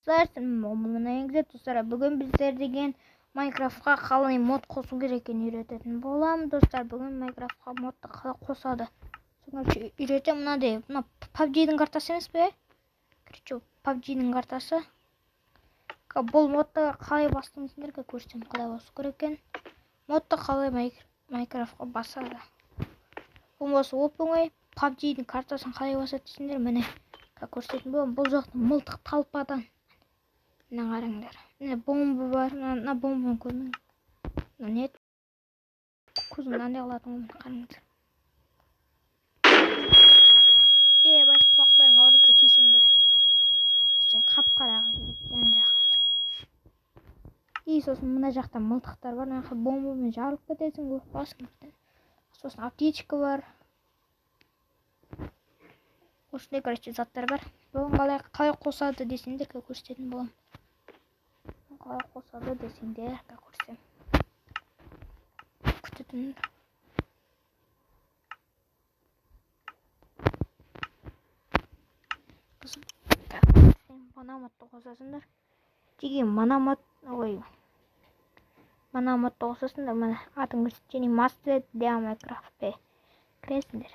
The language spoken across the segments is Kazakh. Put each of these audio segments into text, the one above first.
Мына енгізеді достар. Бүгін біздер деген Майнкрафтқа қалай мод қосу керек екенін үйрететін боламын достар. Бүгін Майнкрафтқа модты қалай қосады үйретемін. Мынадай, мына PUBG-дің картасы емес пе? Короче, PUBG-ның картасы. Бұл модты қалай бастың десеңдерге көрсетемін, қалай басу керек екен. Модты қалай Майнкрафтқа басады. Бұл осы оп-оңай. PUBG-дің картасын қалай басады десеңдер, міне көрсететін боламын. Бұл жақта мылтық талпадан. Мына қараңдар. Міне бомба бар. Мына бомбаны көрмеңіз. Міне көзімді андай қылатын қараңдар. Бәс құлақтарың ауырса кешіңдер. Осылай қап-қарағы жүрген жақында. Сосын мына жақта мылтықтар бар. Мына бомбамен жарылып кетесің, өкпасын. Сосын аптечка бар. Осындай, короче, заттар бар. Бұған қалай қосады десеңдер көрсететін боламын. Қалай қосады десеңдер көрсетемін. Күтетіңдер. Манаматты қосасыңдар. Деген манаматты қосасыңдар. Мына атың және Master для Minecraft кіресіңдер.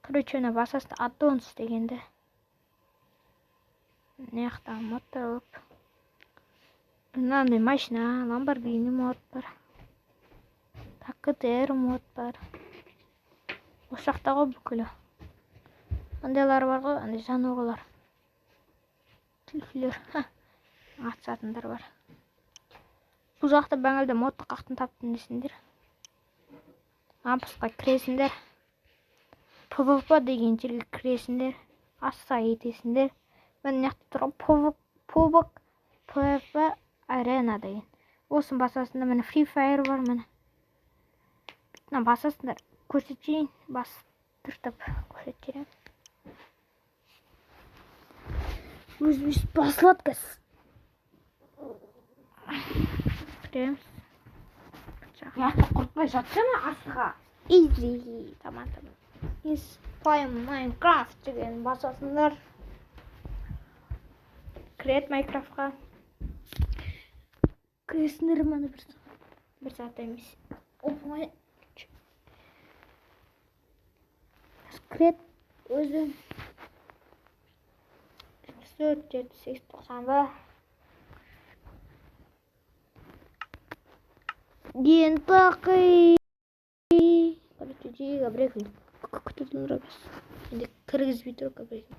Короче, оны басасында Addons дегенді. Мынаяқта модтар көп. Мынандай машина, Lamborghini мод бар. КТР мод бар. Осы жақтағы бүкілі. Андайлар бар ғой, андай жануарлар. Түлкілер. Атысатындар бар. Бұл жақта бәңілді модты қақтын таптың десіңдер. Ампысқа кіресіңдер. PvP деген жерге кіресіңдер. Аса етесіңдер. Мен неқті тұрған PvP арена деген. Осын басасында мені Free Fire бар мені. Басасындар. Көрсетейін. Бастыртып көрсетейін. Өзіміз басылады кәс. Кіреміз. Яқты құртпай жатсана асыға. Easy. Таман. Play Minecraft деген басасындар. Create Minecraftқа. Кіресіңдер мені бір сағатта емес. Опыңай. Create өзі. 4, 7, 8, 90 бар. Ген тақи. Короче, жиға бірекін. Күтілдің рабас. Енді кіргізбей тұр көбірекін.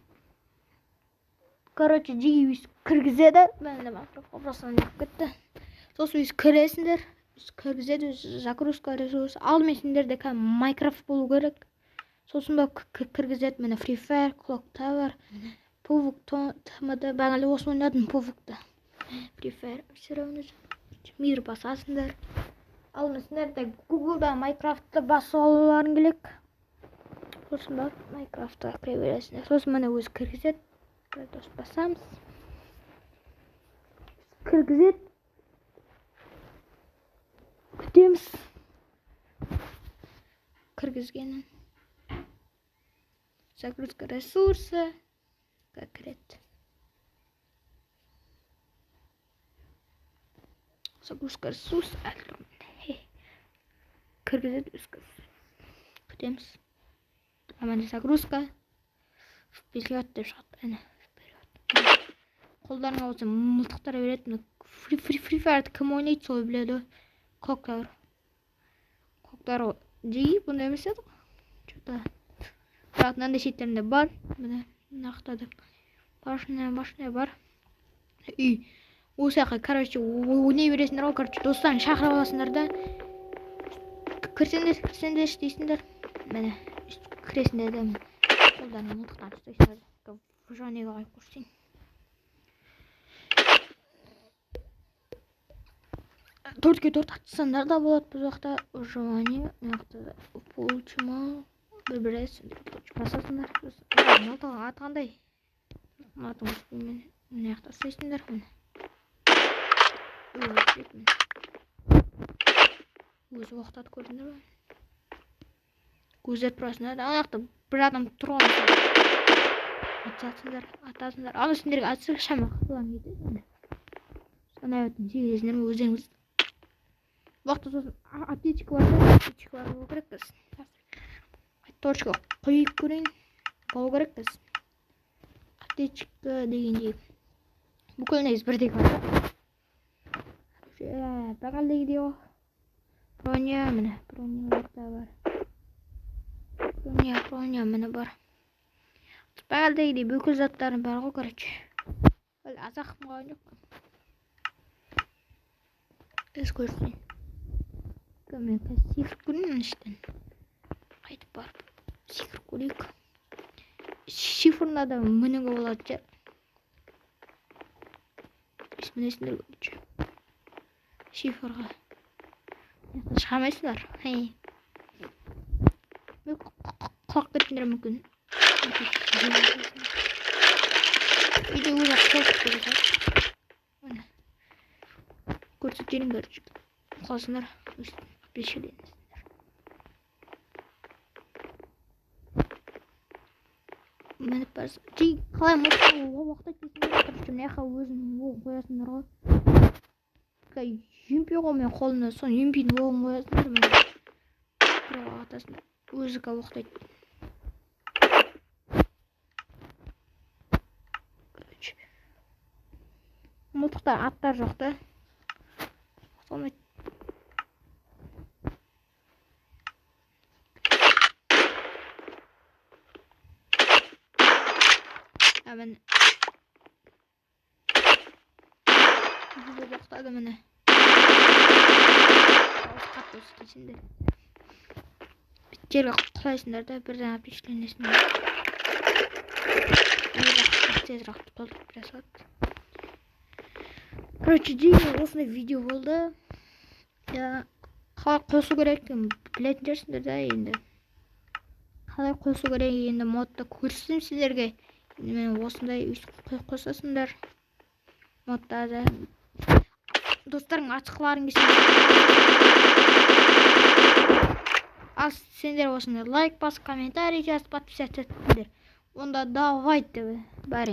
Короче, жиға өз кіргізеді. Мен де Майнкрафтқа просто неғып кетті. Сосын өз кіресіңдер. Өз кіргізеді, өз загрузка ресурсы. Алдымен сендерде Майнкрафт болу керек. Сосын ба кіргізеді. Мені Free Fire, Clock Tower, Puvuk тмд. Бәңілі осы ойнадым Puvuk'та. Free Fire. Мир басасыңдар. Алдымен сендерде Google'да Майнкрафтты басып алуларың келек. Сосын ба Майнкрафтқа кіре бересіңдер. Сосын мені өз кіргізеді. Дос басамыз. Кіргізеді. Күтеміз. Кіргізгенін. Загрузка ресурсы. Кіреді. Загрузка ресурсы. Кіргізеді өз кіргізеді. Күтеміз. Аманды загрузка. Вперед деп шығады. Қолдарыңа осы мылтықтар береді. Free Fire'ды кім ойнайды, сол біледі. Коктар жиі бұнда емес еді. Бірақ мынандай шеттерінде бар. Міне нақтады. Башына бар. Осы яққа, короче, ойнай бересіңдер ғой. Короче, достарын шақырып аласыңдар да. Кірсеңдер іштейсіңдер. Міне кіресіңдер де. Қолдарына мылтықтан ұстайсыңдар. Выживаниеге қайып көрсетейін. Төртке төрт атсаңдар да болады бұл жақта. Выживание. Получимо. Бір-бірес. Басасыңдар. Мылтығың атқандай. Атың ұспеймен. Мына яқта ұстайсыңдар. Өзі уақытады көрдіңдер ба? Көздер тұрасыңдар. Ана жақта бір адам тұрған. атасыңдар. Аны сендерге атсақ шама қылам дейді. Санай өтін сегізесіңдер ме өзіңіз. Уақытта сосын аптечка бар болу керек біз. Точка қойып көрейін. Болу керек біз. Аптечка дегендей. Бүкіл негіз бірдей бар. Бағалдегідей о. Броня міне. Броняларда бар. Броня міне бар. Бағалдегідей бүкіл заттарын бар ғой, короче. Ол азақ қылған жоқ. Өз көрсін. Мен сифр көрейін іштен. Қайтып барып. Сифр көрейік. Шифрына да мінігі болады жа. Есмінесіндер көрейінші. Шифрға. Шығамайсыңдар. Мен құлақ кетіндер мүмкін. Үйде өзі құлақ кетіндер. Көрсеттеріңдер. Қалсыңдар. Бешеленесіңдер. Мініп барсың. Қалай мұтқа уақытта кетіңдер. Құрышты мәқа өзің оғын қоясыңдар ғой. Емпе ғой мен қолына сон емпейдің оғын қоясыңдар. Бірақ атасында өзі қа уақытта. Мұтықтар аттар жоқты. Солмайды. Әмін. Бұл боқтады міне. Қатты осы кейсіңдер. Біттерге құлайсыңдар да бірден апешленесіңдер. Тезірақ толтырып жасады. Короче, дейін осындай видео болды. Қалай қосу керектігін білетін жерсіңдер да енді. Қалай қосу керек енді модта көрсетем сіздерге. Мен осындай қосасыңдар. Модта да. Достарың ачықларың келсе. Ал сендер осындай лайк бас, комментарий жазып, подписаться етіңдер. Онда давайте бәрі.